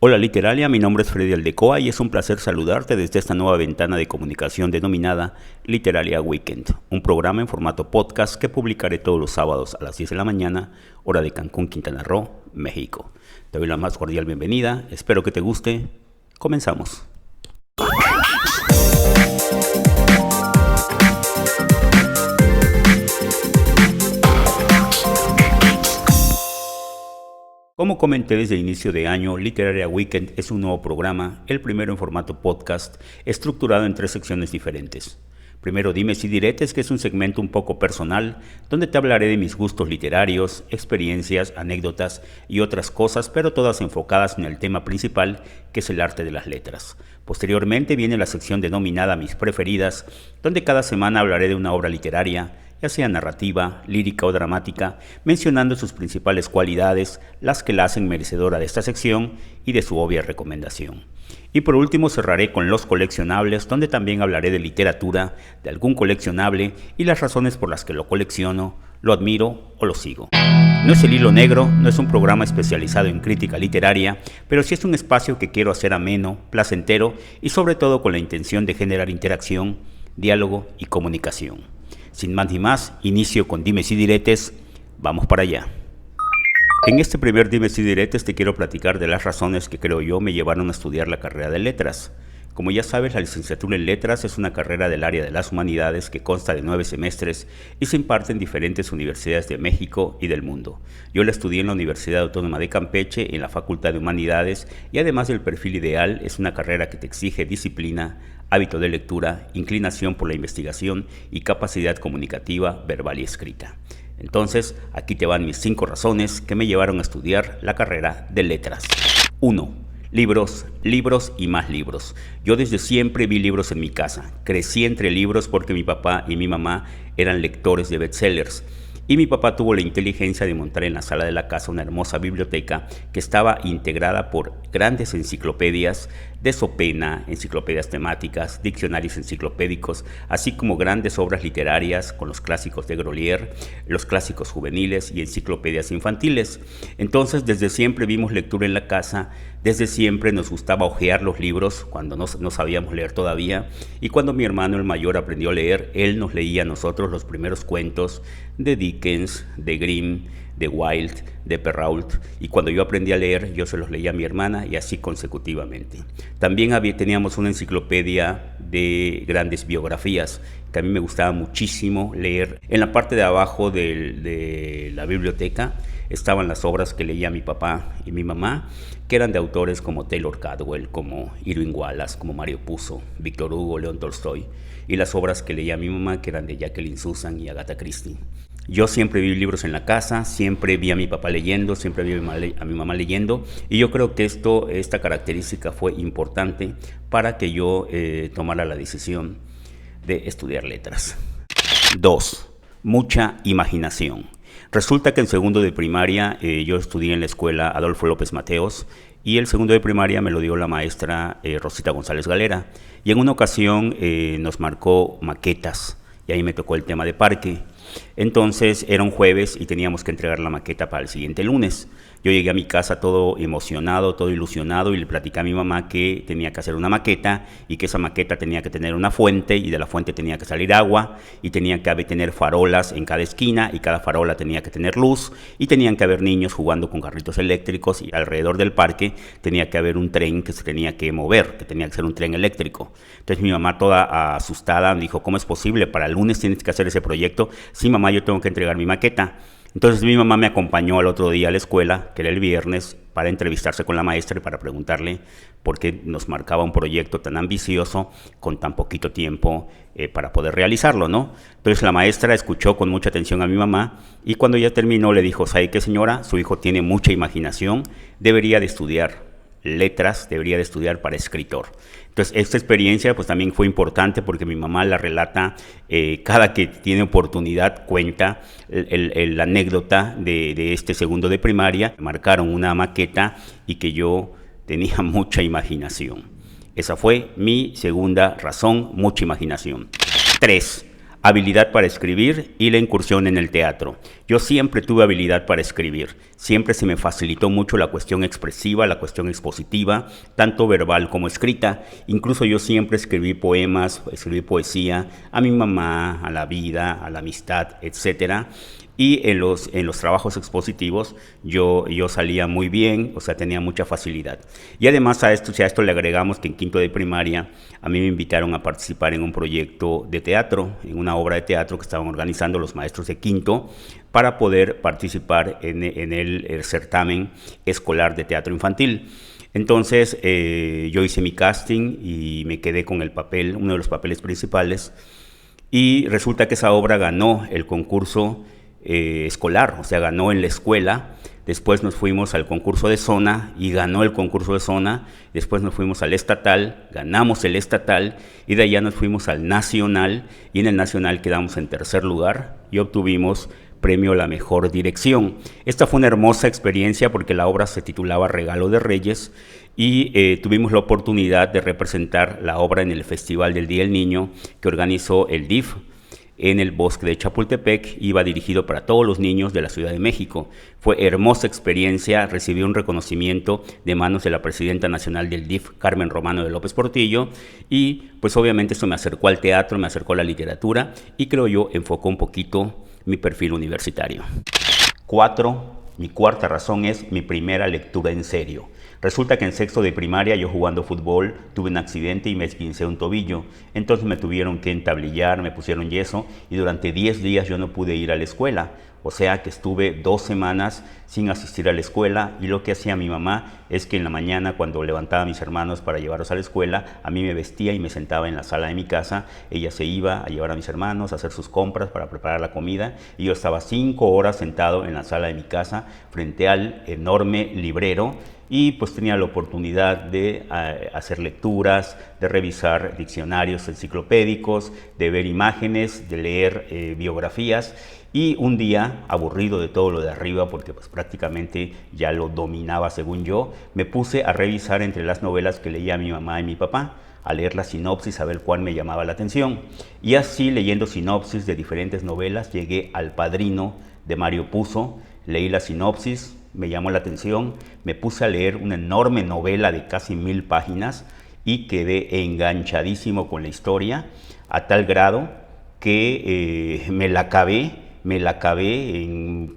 Hola Literalia, mi nombre es Freddy Aldecoa y es un placer saludarte desde esta nueva ventana de comunicación denominada Literalia Weekend, un programa en formato podcast que publicaré todos los sábados a las 10 de la mañana, hora de Cancún, Quintana Roo, México. Te doy la más cordial bienvenida, espero que te guste. Comenzamos. Como comenté desde el inicio de año, Literaria Weekend es un nuevo programa, el primero en formato podcast, estructurado en 3 secciones diferentes. Primero, Dimes y Diretes, que es un segmento un poco personal, donde te hablaré de mis gustos literarios, experiencias, anécdotas y otras cosas, pero todas enfocadas en el tema principal, que es el arte de las letras. Posteriormente viene la sección denominada Mis Preferidas, donde cada semana hablaré de una obra literaria, ya sea narrativa, lírica o dramática, mencionando sus principales cualidades, las que la hacen merecedora de esta sección y de su obvia recomendación. Y por último cerraré con los coleccionables, donde también hablaré de literatura, de algún coleccionable y las razones por las que lo colecciono, lo admiro o lo sigo. No es el hilo negro, no es un programa especializado en crítica literaria, pero sí es un espacio que quiero hacer ameno, placentero y sobre todo con la intención de generar interacción, diálogo y comunicación. Sin más ni más, inicio con Dimes y Diretes, vamos para allá. En este primer Dimes y Diretes te quiero platicar de las razones que creo yo me llevaron a estudiar la carrera de letras. Como ya sabes, la licenciatura en letras es una carrera del área de las humanidades que consta de 9 semestres y se imparte en diferentes universidades de México y del mundo. Yo la estudié en la Universidad Autónoma de Campeche, en la Facultad de Humanidades, y además del perfil ideal, es una carrera que te exige disciplina, hábito de lectura, inclinación por la investigación y capacidad comunicativa, verbal y escrita. Entonces, aquí te van mis 5 razones que me llevaron a estudiar la carrera de letras. 1. Libros, libros y más libros. Yo desde siempre vi libros en mi casa. Crecí entre libros porque mi papá y mi mamá eran lectores de bestsellers. Y mi papá tuvo la inteligencia de montar en la sala de la casa una hermosa biblioteca que estaba integrada por grandes enciclopedias de so pena, enciclopedias temáticas, diccionarios enciclopédicos, así como grandes obras literarias con los clásicos de Grolier, los clásicos juveniles y enciclopedias infantiles. Entonces, desde siempre vimos lectura en la casa, desde siempre nos gustaba hojear los libros cuando no sabíamos leer todavía, y cuando mi hermano el mayor aprendió a leer, él nos leía a nosotros los primeros cuentos de Dickens, de Grimm, de Wilde, de Perrault, y cuando yo aprendí a leer, yo se los leía a mi hermana y así consecutivamente. También teníamos una enciclopedia de grandes biografías que a mí me gustaba muchísimo leer. En la parte de abajo de la biblioteca estaban las obras que leía mi papá y mi mamá, que eran de autores como Taylor Cadwell, como Irving Wallace, como Mario Puzo, Víctor Hugo, León Tolstoy, y las obras que leía mi mamá, que eran de Jacqueline Susann y Agatha Christie. Yo siempre vi libros en la casa, siempre vi a mi papá leyendo, siempre vi a mi mamá leyendo, y yo creo que esta característica fue importante para que yo tomara la decisión de estudiar letras. 2. Mucha imaginación. Resulta que en segundo de primaria yo estudié en la escuela Adolfo López Mateos, y el segundo de primaria me lo dio la maestra Rosita González Galera, y en una ocasión nos marcó maquetas, y ahí me tocó el tema de parque. Entonces era un jueves y teníamos que entregar la maqueta para el siguiente lunes. Yo llegué a mi casa todo emocionado, todo ilusionado, y le platicé a mi mamá que tenía que hacer una maqueta y que esa maqueta tenía que tener una fuente, y de la fuente tenía que salir agua, y tenía que tener farolas en cada esquina, y cada farola tenía que tener luz, y tenían que haber niños jugando con carritos eléctricos, y alrededor del parque tenía que haber un tren que se tenía que mover, que tenía que ser un tren eléctrico. Entonces mi mamá, toda asustada, me dijo: ¿cómo es posible? Para el lunes tienes que hacer ese proyecto. Sí, mamá, yo tengo que entregar mi maqueta. Entonces mi mamá me acompañó al otro día a la escuela, que era el viernes, para entrevistarse con la maestra y para preguntarle por qué nos marcaba un proyecto tan ambicioso con tan poquito tiempo para poder realizarlo, ¿no? Entonces la maestra escuchó con mucha atención a mi mamá, y cuando ya terminó le dijo: ¿sabe qué, señora? Su hijo tiene mucha imaginación, debería de estudiar letras, debería de estudiar para escritor. Entonces esta experiencia pues también fue importante porque mi mamá la relata cada que tiene oportunidad, cuenta la anécdota de este segundo de primaria. Marcaron una maqueta y que yo tenía mucha imaginación. Esa fue mi segunda razón, mucha imaginación. 3. habilidad para escribir y la incursión en el teatro. Yo siempre tuve habilidad para escribir. Siempre se me facilitó mucho la cuestión expresiva, la cuestión expositiva, tanto verbal como escrita. Incluso yo siempre escribí poemas, escribí poesía a mi mamá, a la vida, a la amistad, etcétera. Y en los trabajos expositivos yo salía muy bien, o sea, tenía mucha facilidad. Y además si a esto le agregamos que en quinto de primaria a mí me invitaron a participar en un proyecto de teatro, en una obra de teatro que estaban organizando los maestros de quinto para poder participar en el certamen escolar de teatro infantil. Entonces yo hice mi casting y me quedé con el papel, uno de los papeles principales, y resulta que esa obra ganó el concurso escolar, o sea, ganó en la escuela. Después nos fuimos al concurso de zona y ganó el concurso de zona. Después nos fuimos al estatal, ganamos el estatal, y de allá nos fuimos al nacional, y en el nacional quedamos en tercer lugar y obtuvimos premio a la mejor dirección. Esta fue una hermosa experiencia porque la obra se titulaba Regalo de Reyes, y tuvimos la oportunidad de representar la obra en el Festival del Día del Niño que organizó el DIF en el bosque de Chapultepec. Iba dirigido para todos los niños de la Ciudad de México. Fue hermosa experiencia, recibí un reconocimiento de manos de la presidenta nacional del DIF, Carmen Romano de López Portillo, y pues obviamente eso me acercó al teatro, me acercó a la literatura, y creo yo enfocó un poquito mi perfil universitario. 4. Mi cuarta razón es mi primera lectura en serio. Resulta que en sexto de primaria, yo jugando fútbol, tuve un accidente y me esguincé un tobillo. Entonces me tuvieron que entablillar, me pusieron yeso, y durante 10 días yo no pude ir a la escuela. O sea que estuve 2 semanas sin asistir a la escuela, y lo que hacía mi mamá es que en la mañana, cuando levantaba a mis hermanos para llevarlos a la escuela, a mí me vestía y me sentaba en la sala de mi casa. Ella se iba a llevar a mis hermanos a hacer sus compras para preparar la comida, y yo estaba 5 horas sentado en la sala de mi casa frente al enorme librero, y pues tenía la oportunidad de hacer lecturas, de revisar diccionarios enciclopédicos, de ver imágenes, de leer biografías. Y un día, aburrido de todo lo de arriba, porque pues prácticamente ya lo dominaba según yo, me puse a revisar entre las novelas que leía mi mamá y mi papá, a leer la sinopsis, a ver cuál me llamaba la atención. Y así, leyendo sinopsis de diferentes novelas, llegué al Padrino de Mario Puzo, leí la sinopsis, me llamó la atención, me puse a leer una enorme novela de casi 1000 páginas y quedé enganchadísimo con la historia, a tal grado que me la acabé en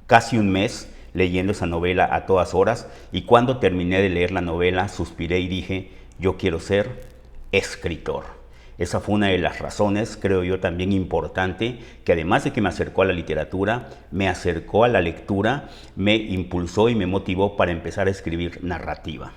casi un mes leyendo esa novela a todas horas, y cuando terminé de leer la novela suspiré y dije, yo quiero ser escritor. Esa fue una de las razones, creo yo, también importante, que además de que me acercó a la literatura, me acercó a la lectura, me impulsó y me motivó para empezar a escribir narrativa.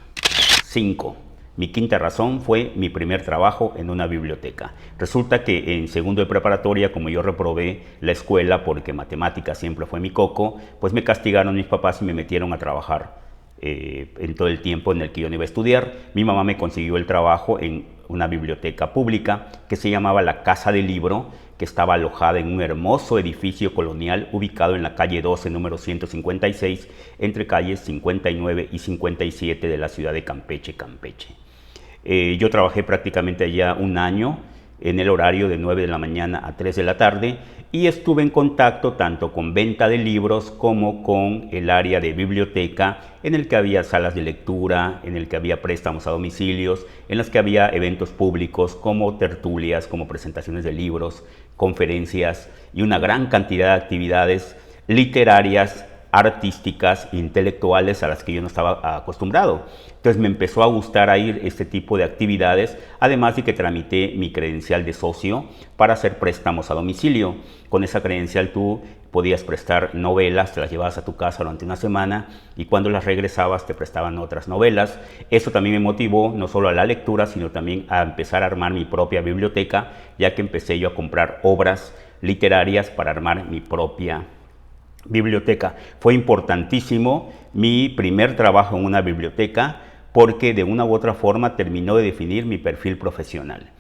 5. Mi quinta razón fue mi primer trabajo en una biblioteca. Resulta que en segundo de preparatoria, como yo reprobé la escuela porque matemáticas siempre fue mi coco, pues me castigaron mis papás y me metieron a trabajar en todo el tiempo en el que yo no iba a estudiar. Mi mamá me consiguió el trabajo en una biblioteca pública que se llamaba la Casa del Libro, que estaba alojada en un hermoso edificio colonial ubicado en la calle 12, número 156, entre calles 59 y 57 de la ciudad de Campeche. Yo trabajé prácticamente allá un año en el horario de 9 de la mañana a 3 de la tarde, y estuve en contacto tanto con venta de libros como con el área de biblioteca, en el que había salas de lectura, en el que había préstamos a domicilios, en las que había eventos públicos como tertulias, como presentaciones de libros, conferencias y una gran cantidad de actividades literarias, artísticas, intelectuales a las que yo no estaba acostumbrado. Entonces me empezó a gustar a ir este tipo de actividades, además de que tramité mi credencial de socio para hacer préstamos a domicilio. Con esa credencial tú podías prestar novelas, te las llevabas a tu casa durante una semana, y cuando las regresabas te prestaban otras novelas. Eso también me motivó no solo a la lectura, sino también a empezar a armar mi propia biblioteca, ya que empecé yo a comprar obras literarias para armar mi propia biblioteca. Fue importantísimo mi primer trabajo en una biblioteca porque de una u otra forma terminó de definir mi perfil profesional.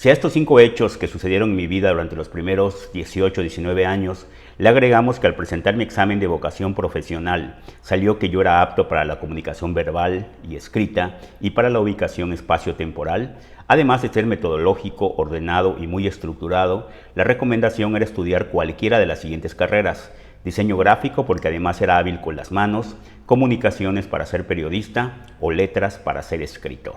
Si a estos 5 hechos que sucedieron en mi vida durante los primeros 18 o 19 años, le agregamos que al presentar mi examen de vocación profesional salió que yo era apto para la comunicación verbal y escrita y para la ubicación espacio-temporal, además de ser metodológico, ordenado y muy estructurado, la recomendación era estudiar cualquiera de las siguientes carreras: diseño gráfico porque además era hábil con las manos, comunicaciones para ser periodista o letras para ser escritor.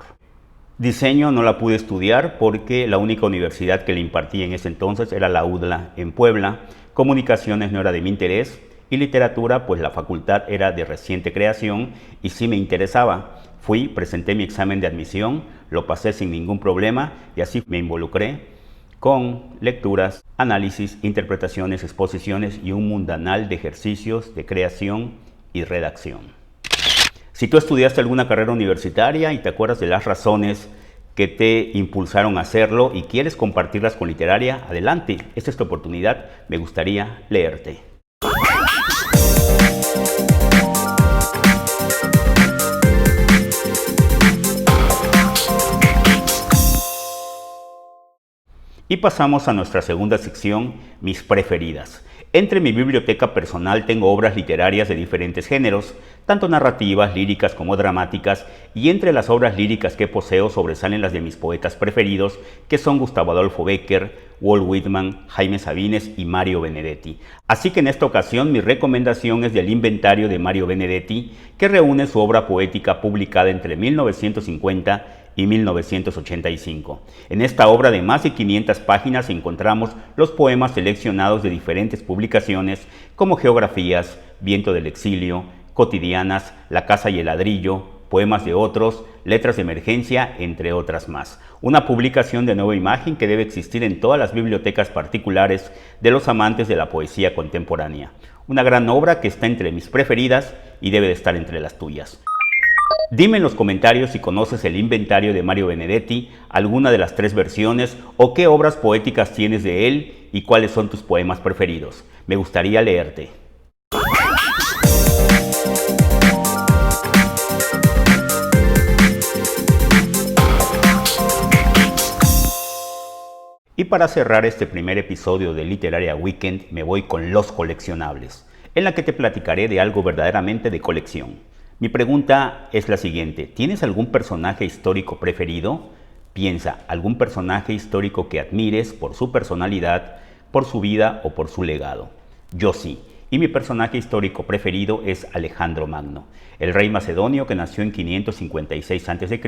Diseño no la pude estudiar porque la única universidad que le impartía en ese entonces era la UDLA en Puebla, comunicaciones no era de mi interés y literatura pues la facultad era de reciente creación y sí me interesaba. Fui, presenté mi examen de admisión, lo pasé sin ningún problema y así me involucré con lecturas, análisis, interpretaciones, exposiciones y un mundanal de ejercicios de creación y redacción. Si tú estudiaste alguna carrera universitaria y te acuerdas de las razones que te impulsaron a hacerlo y quieres compartirlas con Literaria, adelante, esta es tu oportunidad, me gustaría leerte. Y pasamos a nuestra segunda sección, mis preferidas. Entre mi biblioteca personal tengo obras literarias de diferentes géneros, tanto narrativas, líricas como dramáticas, y entre las obras líricas que poseo sobresalen las de mis poetas preferidos, que son Gustavo Adolfo Bécquer, Walt Whitman, Jaime Sabines y Mario Benedetti. Así que en esta ocasión mi recomendación es del inventario de Mario Benedetti, que reúne su obra poética publicada entre 1950 y 1985. En esta obra de más de 500 páginas encontramos los poemas seleccionados de diferentes publicaciones como Geografías, Viento del Exilio, Cotidianas, La Casa y el Ladrillo, Poemas de Otros, Letras de Emergencia, entre otras más. Una publicación de nueva imagen que debe existir en todas las bibliotecas particulares de los amantes de la poesía contemporánea. Una gran obra que está entre mis preferidas y debe de estar entre las tuyas. Dime en los comentarios si conoces el inventario de Mario Benedetti, alguna de las 3 versiones o qué obras poéticas tienes de él y cuáles son tus poemas preferidos. Me gustaría leerte. Y para cerrar este primer episodio de Literaria Weekend me voy con los coleccionables, en la que te platicaré de algo verdaderamente de colección. Mi pregunta es la siguiente: ¿tienes algún personaje histórico preferido? Piensa, algún personaje histórico que admires por su personalidad, por su vida o por su legado. Yo sí, y mi personaje histórico preferido es Alejandro Magno, el rey macedonio que nació en 556 a.C.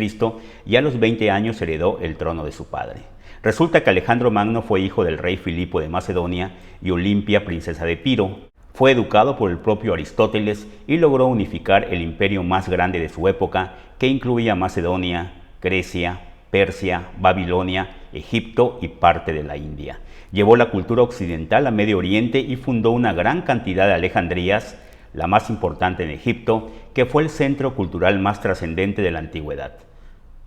y a los 20 años heredó el trono de su padre. Resulta que Alejandro Magno fue hijo del rey Filipo de Macedonia y Olimpia, princesa de Epiro. Fue educado por el propio Aristóteles y logró unificar el imperio más grande de su época, que incluía Macedonia, Grecia, Persia, Babilonia, Egipto y parte de la India. Llevó la cultura occidental a Medio Oriente y fundó una gran cantidad de Alejandrías, la más importante en Egipto, que fue el centro cultural más trascendente de la antigüedad.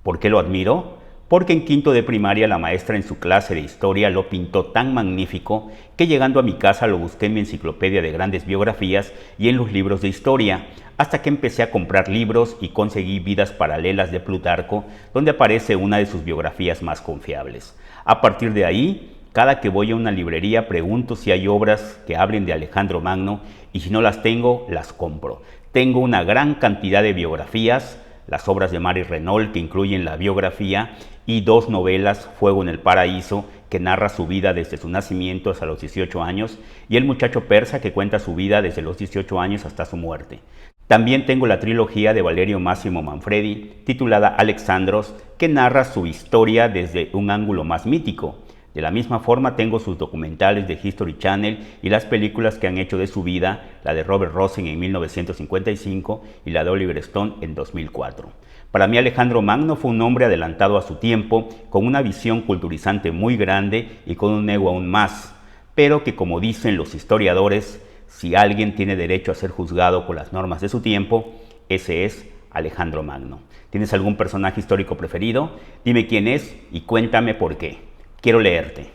¿Por qué lo admiro? Porque en quinto de primaria la maestra en su clase de historia lo pintó tan magnífico que llegando a mi casa lo busqué en mi enciclopedia de grandes biografías y en los libros de historia, hasta que empecé a comprar libros y conseguí Vidas paralelas de Plutarco, donde aparece una de sus biografías más confiables. A partir de ahí, cada que voy a una librería pregunto si hay obras que hablen de Alejandro Magno y si no las tengo, las compro. Tengo una gran cantidad de biografías, las obras de Marie Renault que incluyen la biografía y 2 novelas, Fuego en el Paraíso, que narra su vida desde su nacimiento hasta los 18 años, y El muchacho persa, que cuenta su vida desde los 18 años hasta su muerte. También tengo la trilogía de Valerio Massimo Manfredi, titulada Alexandros, que narra su historia desde un ángulo más mítico. De la misma forma tengo sus documentales de History Channel y las películas que han hecho de su vida, la de Robert Rosen en 1955 y la de Oliver Stone en 2004. Para mí Alejandro Magno fue un hombre adelantado a su tiempo, con una visión culturizante muy grande y con un ego aún más, pero que, como dicen los historiadores, si alguien tiene derecho a ser juzgado con las normas de su tiempo, ese es Alejandro Magno. ¿Tienes algún personaje histórico preferido? Dime quién es y cuéntame por qué. Quiero leerte.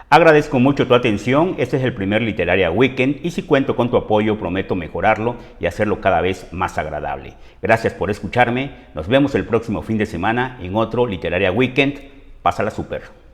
Agradezco mucho tu atención, este es el primer Literaria Weekend y si cuento con tu apoyo prometo mejorarlo y hacerlo cada vez más agradable. Gracias por escucharme, nos vemos el próximo fin de semana en otro Literaria Weekend. Pásala súper.